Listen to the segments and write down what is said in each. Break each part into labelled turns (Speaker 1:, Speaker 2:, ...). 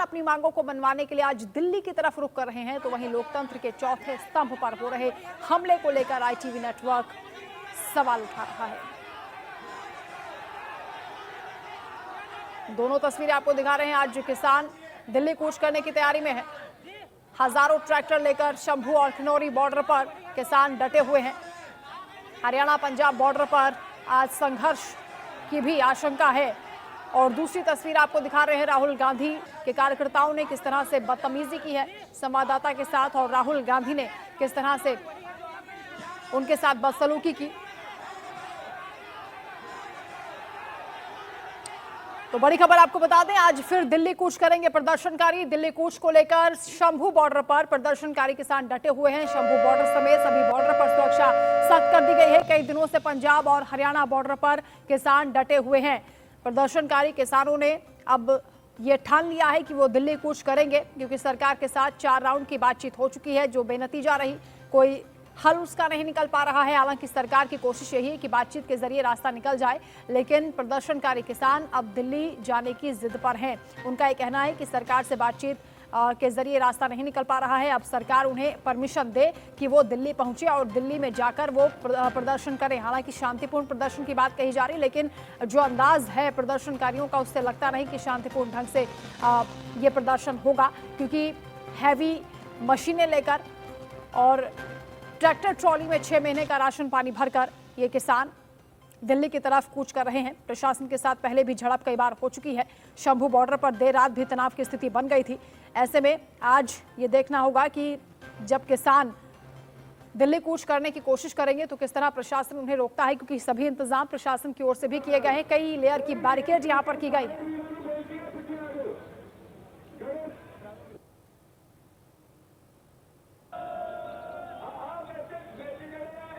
Speaker 1: अपनी मांगों को मनवाने के लिए आज दिल्ली की तरफ रुख कर रहे हैं, तो वहीं लोकतंत्र के चौथे स्तंभ पर हो रहे हमले को लेकर ITV नेटवर्क सवाल उठा रहा है। दोनों तस्वीरें आपको दिखा रहे हैं। आज किसान दिल्ली कूच करने की तैयारी में है। हजारों ट्रैक्टर लेकर शंभू और खनौरी बॉर्डर पर किसान डटे हुए हैं। हरियाणा पंजाब बॉर्डर पर आज संघर्ष की भी आशंका है। और दूसरी तस्वीर आपको दिखा रहे हैं, राहुल गांधी के कार्यकर्ताओं ने किस तरह से बदतमीजी की है संवाददाता के साथ, और राहुल गांधी ने किस तरह से उनके साथ बदसलूकी की। तो बड़ी खबर आपको बता दें, आज फिर दिल्ली कूच करेंगे प्रदर्शनकारी। दिल्ली कूच को लेकर शंभू बॉर्डर पर प्रदर्शनकारी किसान डटे हुए हैं। शंभू बॉर्डर समेत सभी बॉर्डर पर सुरक्षा सख्त कर दी गई है। कई दिनों से पंजाब और हरियाणा बॉर्डर पर किसान डटे हुए हैं। प्रदर्शनकारी किसानों ने अब ये ठान लिया है कि वो दिल्ली कूच करेंगे, क्योंकि सरकार के साथ 4 राउंड की बातचीत हो चुकी है, जो बेनतीजा रही। कोई हल उसका नहीं निकल पा रहा है। हालांकि सरकार की कोशिश यही है कि बातचीत के जरिए रास्ता निकल जाए, लेकिन प्रदर्शनकारी किसान अब दिल्ली जाने की जिद पर हैं। उनका ये कहना है कि सरकार से बातचीत के जरिए रास्ता नहीं निकल पा रहा है। अब सरकार उन्हें परमिशन दे कि वो दिल्ली पहुंचे और दिल्ली में जाकर वो प्रदर्शन करें। हालांकि शांतिपूर्ण प्रदर्शन की बात कही जा रही है, लेकिन जो अंदाज है प्रदर्शनकारियों का, उससे लगता नहीं कि शांतिपूर्ण ढंग से ये प्रदर्शन होगा, क्योंकि हैवी मशीनें लेकर और ट्रैक्टर ट्रॉली में 6 महीने का राशन पानी भरकर ये किसान दिल्ली की तरफ कूच कर रहे हैं। प्रशासन के साथ पहले भी झड़प कई बार हो चुकी है। शंभू बॉर्डर पर देर रात भी तनाव की स्थिति बन गई थी। ऐसे में आज ये देखना होगा कि जब किसान दिल्ली कूच करने की कोशिश करेंगे तो किस तरह प्रशासन उन्हें रोकता है, क्योंकि सभी इंतजाम प्रशासन की ओर से भी किए गए हैं। कई लेयर की बैरिकेड यहाँ पर की गई है।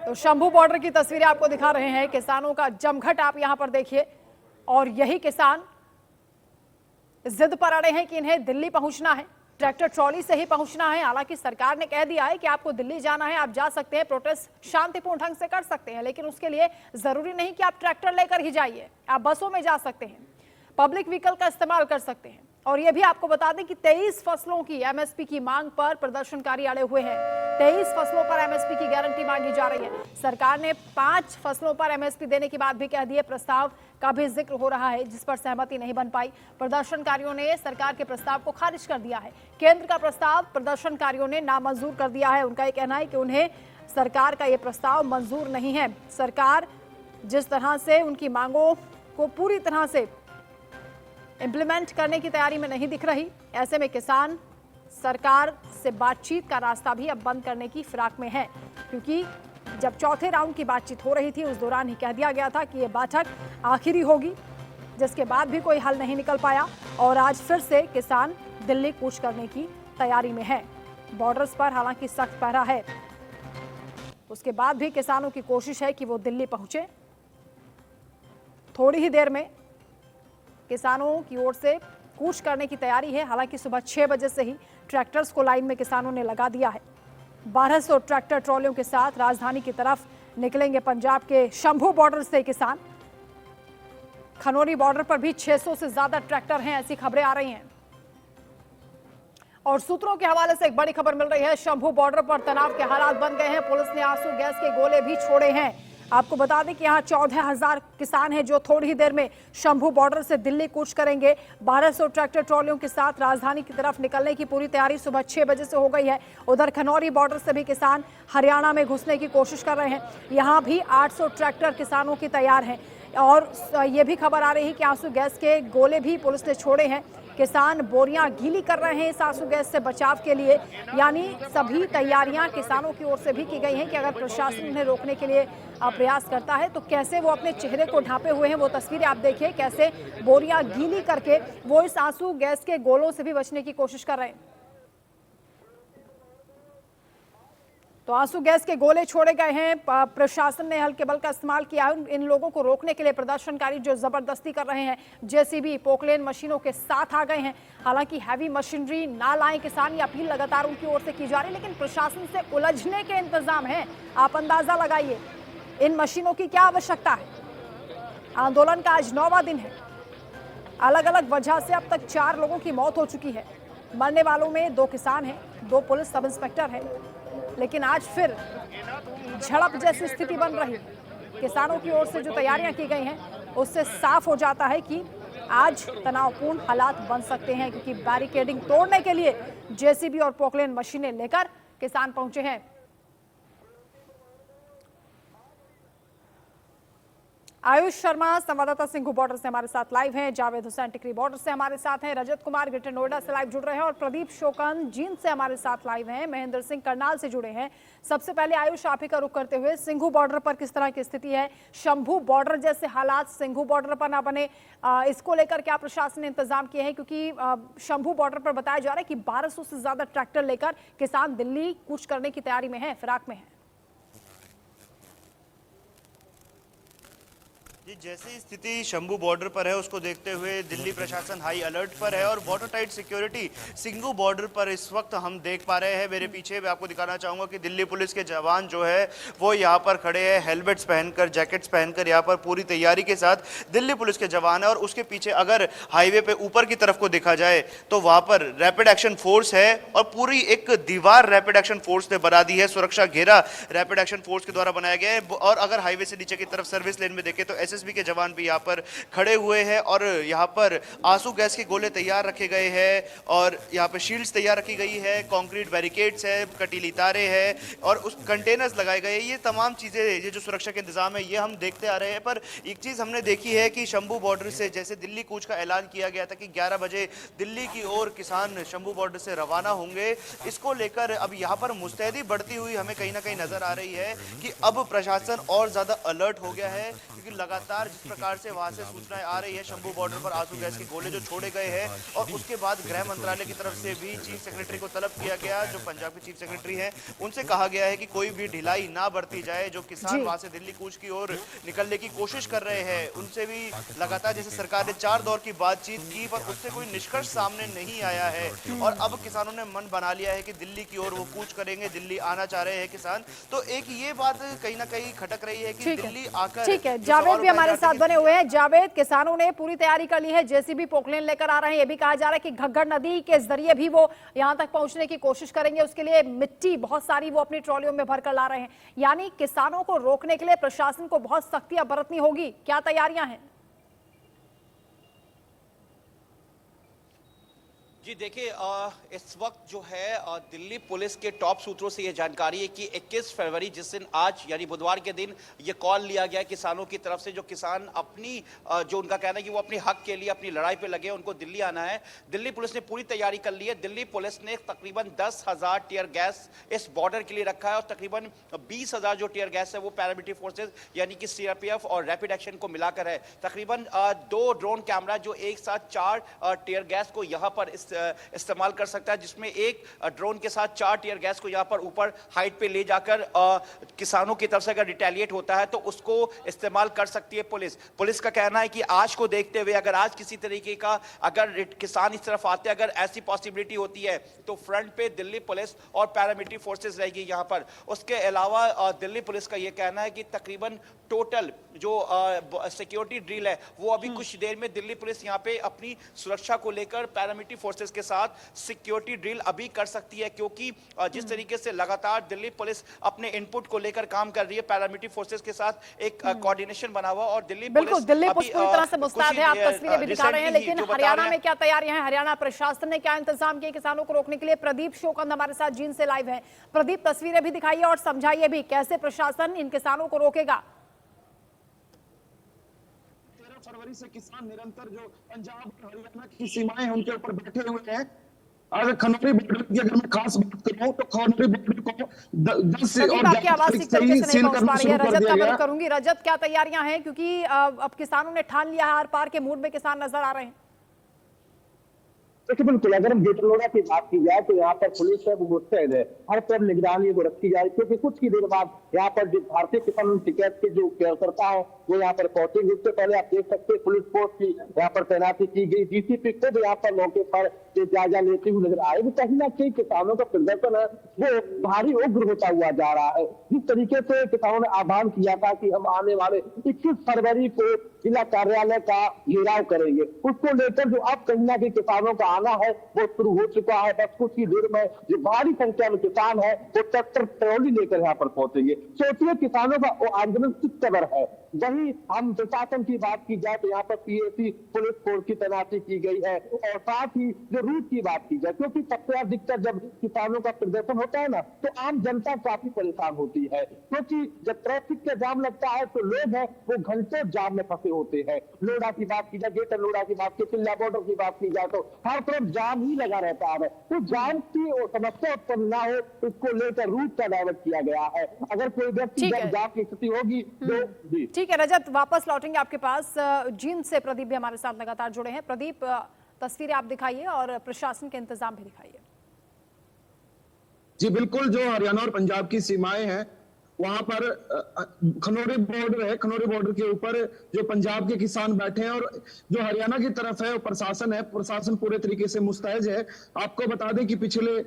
Speaker 1: तो शंभू बॉर्डर की तस्वीरें आपको दिखा रहे हैं। किसानों का जमघट आप यहां पर देखिए, और यही किसान जिद पर अड़े हैं कि इन्हें दिल्ली पहुंचना है, ट्रैक्टर ट्रॉली से ही पहुंचना है। हालांकि सरकार ने कह दिया है कि आपको दिल्ली जाना है, आप जा सकते हैं, प्रोटेस्ट शांतिपूर्ण ढंग से कर सकते हैं, लेकिन उसके लिए जरूरी नहीं कि आप ट्रैक्टर लेकर ही जाइए। आप बसों में जा सकते हैं, पब्लिक व्हीकल का इस्तेमाल कर सकते हैं। और यह भी आपको बता दें कि 23 फसलों की MSP की मांग पर प्रदर्शनकारी अड़े हुए हैं। 23 फसलों पर MSP की गारंटी मांगी जा रही है। सरकार ने 5 फसलों पर MSP देने की बात भी कह दी है। प्रस्ताव का भी जिक्र हो रहा है, जिस पर सहमति नहीं बन पाई। प्रदर्शनकारियों ने सरकार के प्रस्ताव को खारिज कर दिया है। केंद्र का प्रस्ताव प्रदर्शनकारियों ने नामंजूर कर दिया है। उनका यह कहना है कि उन्हें सरकार का यह प्रस्ताव मंजूर नहीं है। सरकार जिस तरह से उनकी मांगों को पूरी तरह से इंप्लीमेंट करने की तैयारी में नहीं दिख रही। ऐसे में किसान सरकार से बातचीत का रास्ता भी अब बंद करने की फिराक में है, क्योंकि जब चौथे राउंड की बातचीत हो रही थी उस दौरान ही कह दिया गया था कि यह बैठक आखिरी होगी, जिसके बाद भी कोई हल नहीं निकल पाया। और आज फिर से किसान दिल्ली कूच करने की तैयारी में है। बॉर्डर्स पर हालांकि सख्त पहरा है, उसके बाद भी किसानों की कोशिश है कि वो दिल्ली पहुंचे। थोड़ी ही देर में किसानों की ओर से कूच करने की तैयारी है। हालांकि सुबह 6 बजे से ही ट्रैक्टर्स को लाइन में किसानों ने लगा दिया है। 1200 ट्रैक्टर ट्रॉलियों के साथ राजधानी की तरफ निकलेंगे पंजाब के शंभू बॉर्डर से किसान। खनौरी बॉर्डर पर भी 600 से ज्यादा ट्रैक्टर हैं, ऐसी खबरें आ रही हैं। और सूत्रों के हवाले से एक बड़ी खबर मिल रही है, शंभू बॉर्डर पर तनाव के हालात बन गए हैं। पुलिस ने आंसू गैस के गोले भी छोड़े हैं। आपको बता दें कि यहाँ 14,000 किसान हैं जो थोड़ी ही देर में शंभू बॉर्डर से दिल्ली कूच करेंगे। 1200 ट्रैक्टर ट्रॉलियों के साथ राजधानी की तरफ निकलने की पूरी तैयारी सुबह 6 बजे से हो गई है। उधर खनौरी बॉर्डर से भी किसान हरियाणा में घुसने की कोशिश कर रहे हैं। यहाँ भी 800 ट्रैक्टर किसानों की तैयार हैं। और ये भी खबर आ रही है कि आंसू गैस के गोले भी पुलिस ने छोड़े हैं। किसान बोरियां गीली कर रहे हैं इस आंसू गैस से बचाव के लिए। यानी सभी तैयारियां किसानों की ओर से भी की गई हैं कि अगर प्रशासन उन्हें रोकने के लिए प्रयास करता है तो कैसे वो अपने चेहरे को ढांपे हुए हैं। वो तस्वीरें आप देखिए, कैसे बोरियां गीली करके वो इस आंसू गैस के गोलों से भी बचने की कोशिश कर रहे हैं। तो आंसू गैस के गोले छोड़े गए हैं। प्रशासन ने हल्के बल का इस्तेमाल किया है इन लोगों को रोकने के लिए। प्रदर्शनकारी जो जबरदस्ती कर रहे हैं, जेसीबी पोकलेन मशीनों के साथ आ गए हैं। हालांकि हैवी मशीनरी ना लाएं किसान, ये अपील लगातार उनकी ओर से की जा रही है, लेकिन प्रशासन से उलझने के इंतजाम है। आप अंदाजा लगाइए इन मशीनों की क्या आवश्यकता है। आंदोलन का आज 9वां दिन है। अलग अलग वजह से अब तक 4 लोगों की मौत हो चुकी है। मरने वालों में 2 किसान हैं, 2 पुलिस सब इंस्पेक्टर हैं। लेकिन आज फिर झड़प जैसी स्थिति बन रही है। किसानों की ओर से जो तैयारियां की गई हैं उससे साफ हो जाता है कि आज तनावपूर्ण हालात बन सकते हैं, क्योंकि बैरिकेडिंग तोड़ने के लिए जेसीबी और पोकलेन मशीनें लेकर किसान पहुंचे हैं। आयुष शर्मा संवाददाता सिंघू बॉर्डर से हमारे साथ लाइव हैं, जावेद हुसैन टिकरी बॉर्डर से हमारे साथ हैं, रजत कुमार ग्रेटर नोएडा से लाइव जुड़ रहे हैं और प्रदीप शोकन जींद से हमारे साथ लाइव हैं, महेंद्र सिंह करनाल से जुड़े हैं। सबसे पहले आयुष, आप ही का रुख करते हुए सिंघू बॉर्डर पर किस तरह की स्थिति है? शंभू बॉर्डर जैसे हालात सिंघू बॉर्डर पर ना बने, इसको लेकर क्या प्रशासन ने इंतजाम किए हैं? क्योंकि शंभू बॉर्डर पर बताया जा रहा है कि 1200 से ज्यादा ट्रैक्टर लेकर किसान दिल्ली कूच करने की तैयारी में है, फिराक में है।
Speaker 2: जी, जैसी स्थिति शंभू बॉर्डर पर है उसको देखते हुए दिल्ली प्रशासन हाई अलर्ट पर है और water tight security Singhu border पर इस वक्त हम देख पा रहे हैं। मेरे पीछे मैं आपको दिखाना चाहूंगा कि दिल्ली पुलिस के जवान जो है वो यहाँ पर खड़े हैं, हेलमेट्स पहनकर, जैकेट्स पहनकर, यहाँ पर पूरी तैयारी के साथ दिल्ली पुलिस के जवान है। और उसके पीछे अगर हाईवे पे ऊपर की तरफ को देखा जाए तो वहाँ पर रैपिड एक्शन फोर्स है और पूरी एक दीवार रैपिड एक्शन फोर्स ने बना दी है, सुरक्षा घेरा रैपिड एक्शन फोर्स के द्वारा बनाया गया है। और अगर हाईवे से नीचे की तरफ सर्विस लेन में देखें तो एसएसबी के जवान भी यहाँ पर खड़े हुए हैं और यहाँ पर आंसू गैस के गोले तैयार रखे गए हैं और यहाँ पर शील्ड्स तैयार रखी गई है, कंक्रीट बैरिकेड्स है, कटीली तारे हैं और उस कंटेनर्स लगाए गए। ये तमाम चीजें, ये जो सुरक्षा के इंतजाम है ये हम देखते आ रहे हैं। पर एक चीज हमने देखी है कि शंभू बॉर्डर से जैसे दिल्ली कूच का ऐलान किया गया था कि 11 बजे दिल्ली की ओर किसान शंभू बॉर्डर से रवाना होंगे, इसको लेकर अब यहाँ पर मुस्तैदी बढ़ती हुई हमें कहीं ना कहीं नजर आ रही है कि अब प्रशासन और ज्यादा अलर्ट हो गया है, क्योंकि लगातार जिस प्रकार से वहां से सूचनाएं आ रही है शंभू बॉर्डर पर आंसू गैस के गोले जो छोड़े गए हैं और उसके बाद गृह मंत्रालय की तरफ से भी चीफ सेक्रेटरी को तलब किया गया, जो पंजाब के चीफ सेक्रेटरी हैं, उनसे कहा गया है कि कोई भी ढिलाई ना बरती जाए। जो किसान वहां से दिल्ली कूच की ओर निकलने की कोशिश कर रहे हैं उनसे भी लगातार, जैसे सरकार ने 4 दौर की बातचीत की पर उससे कोई निष्कर्ष सामने नहीं आया है और अब किसानों ने मन बना लिया है कि दिल्ली की ओर वो कूच करेंगे, दिल्ली आना चाह रहे हैं किसान। तो एक ये बात कहीं ना कहीं खटक रही है कि दिल्ली आकर।
Speaker 1: ठीक है, जावेद भी हमारे साथ बने हुए हैं। जावेद, किसानों ने पूरी तैयारी कर ली है, जेसीबी पोकलेन लेकर आ रहे हैं, ये भी कहा जा रहा है कि घग्गर नदी के जरिए भी वो यहां तक पहुंचने की कोशिश करेंगे, उसके लिए मिट्टी बहुत सारी वो अपनी ट्रॉलियों में भरकर ला रहे हैं। यानी किसानों को रोकने के लिए प्रशासन को बहुत सख्तियां बरतनी होगी, क्या तैयारियां हैं?
Speaker 3: जी देखिए, इस वक्त जो है दिल्ली पुलिस के टॉप सूत्रों से ये जानकारी है कि 21 फरवरी, जिस दिन आज यानी बुधवार के दिन ये कॉल लिया गया किसानों की तरफ से, जो किसान अपनी जो उनका कहना है कि वो अपने हक के लिए अपनी लड़ाई पे लगे, उनको दिल्ली आना है। दिल्ली पुलिस ने पूरी तैयारी कर ली है। दिल्ली पुलिस ने तकरीबन 10,000 टीयर गैस इस बॉर्डर के लिए रखा है और तकरीबन 20,000 जो टीयर गैस है वो पैरामिलिट्री फोर्सेज यानी कि सीआरपीएफ और रैपिड एक्शन को मिलाकर है। तकरीबन 2 ड्रोन कैमरा जो एक साथ 4 टीयर गैस को यहाँ पर इस्तेमाल कर सकता है, जिसमें एक ड्रोन के साथ 4 टीयर गैस को यहां पर ऊपर हाइट पे ले जाकर किसानों की तरफ से अगर रिटेलिएट होता है तो उसको इस्तेमाल कर सकती है पुलिस। पुलिस का कहना है कि आज को देखते हुए अगर आज किसी तरीके का अगर किसान इस तरफ आते, अगर ऐसी पॉसिबिलिटी होती है तो फ्रंट पे दिल्ली पुलिस और पैरामिलिट्री फोर्सेस रहेगी यहां पर। उसके अलावा दिल्ली पुलिस का यह कहना है कि तकरीबन टोटल जो सिक्योरिटी ड्रिल है वो अभी कुछ देर में दिल्ली पुलिस यहां पे अपनी सुरक्षा को लेकर पैरामिलिट्री फोर्सेस के साथ सिक्योरिटी ड्रिल अभी कर सकती है, क्योंकि जिस तरीके से लगातार दिल्ली पुलिस अपने इनपुट को लेकर काम कर रही है, पैरामिलिट्री फोर्सेस के साथ एक कोऑर्डिनेशन बना हुआ और दिल्ली
Speaker 1: बिल्कुल दिल्ली पुलिस पूरी तरह से मुस्तैद है। आप तस्वीरें भी दिखा रहे हैं, लेकिन हरियाणा में क्या तैयारियां हैं? हरियाणा प्रशासन ने क्या इंतजाम किए किसानों को रोकने के लिए? प्रदीप शोकंद हमारे साथ जींद से लाइव है। प्रदीप, तस्वीरें भी दिखाइए और समझाइए भी कैसे प्रशासन इन किसानों को रोकेगा।
Speaker 4: फरवरी से किसान निरंतर जो पंजाब और हरियाणा की सीमाएं हैं उनके ऊपर बैठे हुए हैं। अगर खनौरी बॉर्डर की अगर मैं खास बात करूं तो खनौरी बॉर्डर को 10 से और
Speaker 1: आपकी आवाज ठीक तरीके से नहीं पहुंच पा रही है। रजत का मदद करूंगी। रजत, क्या तैयारियां हैं? क्योंकि अब किसानों ने ठान लिया है, आर पार के मूड में किसान नजर आ रहे हैं।
Speaker 4: देखिए बिल्कुल, अगर हम ग्रेटर नोएडा की बात की जाए तो यहाँ पर पुलिस है वो मुस्तैद है, हर तरफ निगरानी वो रखी जाए, क्योंकि कुछ ही देर बाद यहाँ पर जो भारतीय किसान टिकट के जो कार्यकर्ता है वो यहाँ पर पहुंचेंगे। इससे पहले आप देख सकते हैं पुलिस फोर्स की यहाँ पर तैनाती की गई, डीसीपी खुद यहाँ पर मौके पर जायजा लेते हुए नजर आए। कहीं ना कहीं किसानों का प्रदर्शन है वो भारी उग्र होता हुआ जा रहा है। जिस तरीके से किसानों ने आह्वान किया था कि हम आने वाले 21 फरवरी को जिला कार्यालय का घेराव करेंगे। उसको लेकर जो अब कहीं ना कहीं किसानों का आना है वो शुरू हो चुका है। बस कुछ ही देर में जो भारी संख्या में किसान है वो ट्रैक्टर ट्रॉली लेकर यहाँ पर पहुंचेंगे। सोचिए किसानों का वो आंदोलन किस कदर है। वहीं हम प्रशासन की बात की जाए तो यहाँ पर पीएसी पुलिस फोर्स की तैनाती की गई है और साथ ही जो रूट की बात की जाए, क्योंकि सबसे अधिकतर जब किसानों का प्रदर्शन होता है ना तो आम जनता काफी परेशान होती है, क्योंकि जब ट्रैफिक का जाम लगता है तो लोग हैं वो घंटों जाम में फंसे होते हैं। लोड़ा की बात की जाए, ग्रेटर लोड़ा की बात की, चिल्ला बॉर्डर की बात की जाए तो हर तरफ जाम ही लगा रहता है। तो जाम की समस्या उत्पन्न ना हो इसको लेकर रूट का डायवर्ट किया गया है। अगर कोई व्यक्ति
Speaker 1: ठीक
Speaker 4: जब
Speaker 1: है।
Speaker 4: जाम की स्थिति होगी तो जी
Speaker 1: ठीक है रजत, वापस लौटेंगे आपके पास। जींद से प्रदीप भी हमारे साथ लगातार जुड़े हैं। प्रदीप, तस्वीरें आप दिखाइए और प्रशासन के इंतजाम भी दिखाइए।
Speaker 5: जी बिल्कुल, जो हरियाणा और पंजाब की सीमाएं हैं वहां पर खनौरी बॉर्डर है। खनौरी बॉर्डर के ऊपर जो पंजाब के किसान बैठे हैं और जो हरियाणा की तरफ है वो प्रशासन है। प्रशासन पूरे तरीके से मुस्तैद है। आपको बता दें कि पिछले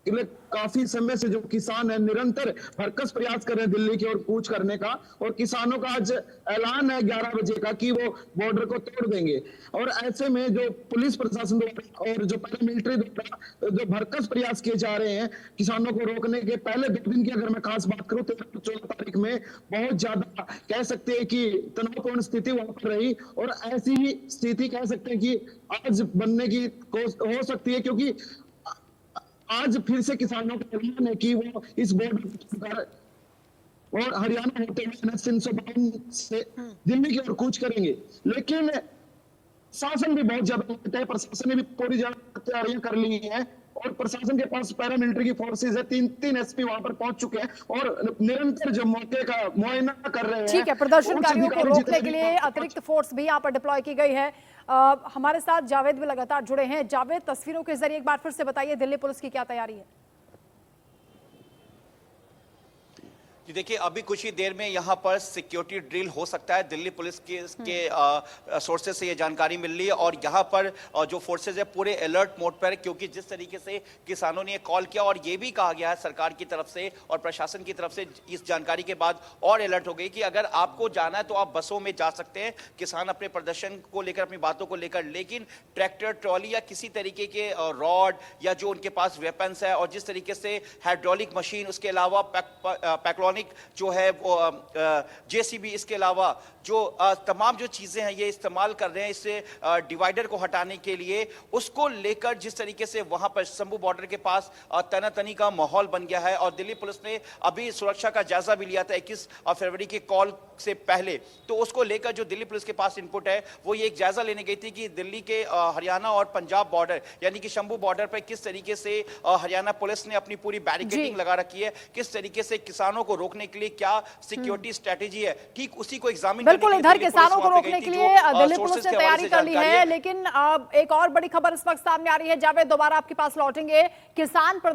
Speaker 5: काफी समय से जो किसान है निरंतर भरकस प्रयास कर रहे हैं दिल्ली की ओर कूच करने का, और किसानों का आज ऐलान है 11 बजे का कि वो बॉर्डर को तोड़ देंगे। और ऐसे में जो पुलिस प्रशासन द्वारा और जो पैरामिलिट्री द्वारा जो भरकस प्रयास किए जा रहे हैं किसानों को रोकने के, पहले 2 दिन की अगर मैं खास बात करूं तो 14 तारीख में बहुत ज्यादा कह सकते हैं कि तनावपूर्ण स्थिति वहां पर रही, और ऐसी ही स्थिति कह सकते हैं कि आज बनने की हो सकती है, क्योंकि आज फिर से किसानों का ऐलान है कि वो इस बॉर्डर पर और हरियाणा होते हुए NH 352 से दिल्ली की ओर कूच करेंगे। लेकिन शासन भी बहुत ज्यादा है, प्रशासन ने भी पूरी तैयारियां कर ली हैं और प्रशासन के पास पैरामिलिट्री की फोर्सेज है। 3 एसपी वहां पर पहुंच चुके हैं और निरंतर जो मौके का मुआयना कर रहे हैं।
Speaker 1: ठीक है, प्रदर्शनकारियों को रोकने
Speaker 5: जितने
Speaker 1: के
Speaker 5: भी
Speaker 1: लिए अतिरिक्त फोर्स भी यहाँ पर डिप्लॉय की गई है। हमारे साथ जावेद भी लगातार जुड़े हैं। जावेद, तस्वीरों के जरिए एक बार फिर से बताइए दिल्ली पुलिस की क्या तैयारी है?
Speaker 3: जी देखिए, अभी कुछ ही देर में यहाँ पर सिक्योरिटी ड्रिल हो सकता है। दिल्ली पुलिस के सोर्सेज से ये जानकारी मिल रही है और यहाँ पर जो फोर्सेज है पूरे अलर्ट मोड पर है, क्योंकि जिस तरीके से किसानों ने कॉल किया और ये भी कहा गया है सरकार की तरफ से और प्रशासन की तरफ से इस जानकारी के बाद और अलर्ट हो गई कि अगर आपको जाना है तो आप बसों में जा सकते हैं, किसान अपने प्रदर्शन को लेकर अपनी बातों को लेकर, लेकिन ट्रैक्टर ट्रॉली या किसी तरीके के रॉड या जो उनके पास वेपन्स है और जिस तरीके से हाइड्रोलिक मशीन, उसके अलावा पैक्लॉनिक जो है वो जेसीबी, इसके अलावा जो तमाम जो चीजें हैं ये इस्तेमाल कर रहे हैं इससे डिवाइडर को हटाने के लिए, उसको लेकर जिस तरीके से वहां पर शंभू बॉर्डर के पास तनातनी का माहौल बन गया है। और दिल्ली पुलिस ने अभी सुरक्षा का जायजा भी लिया था 21 फरवरी के कॉल से पहले, तो उसको लेकर जो दिल्ली पुलिस के पास इनपुट है वो ये एक जायजा लेने गई थी कि दिल्ली के हरियाणा और पंजाब बॉर्डर यानी कि शंभू बॉर्डर पर किस तरीके से हरियाणा पुलिस ने अपनी पूरी बैरिकेडिंग लगा रखी है, किस तरीके से किसानों को रोकने के लिए क्या सिक्योरिटी स्ट्रेटेजी है, ठीक उसी को एग्जामिन
Speaker 1: बिल्कुल, इधर किसानों को रोकने के लिए दिल्ली पुलिस ने तैयारी कर ली है। लेकिन एक और बड़ी खबर इस वक्त सामने आ रही है। जावेद, दोबारा आपके पास लौटेंगे। किसान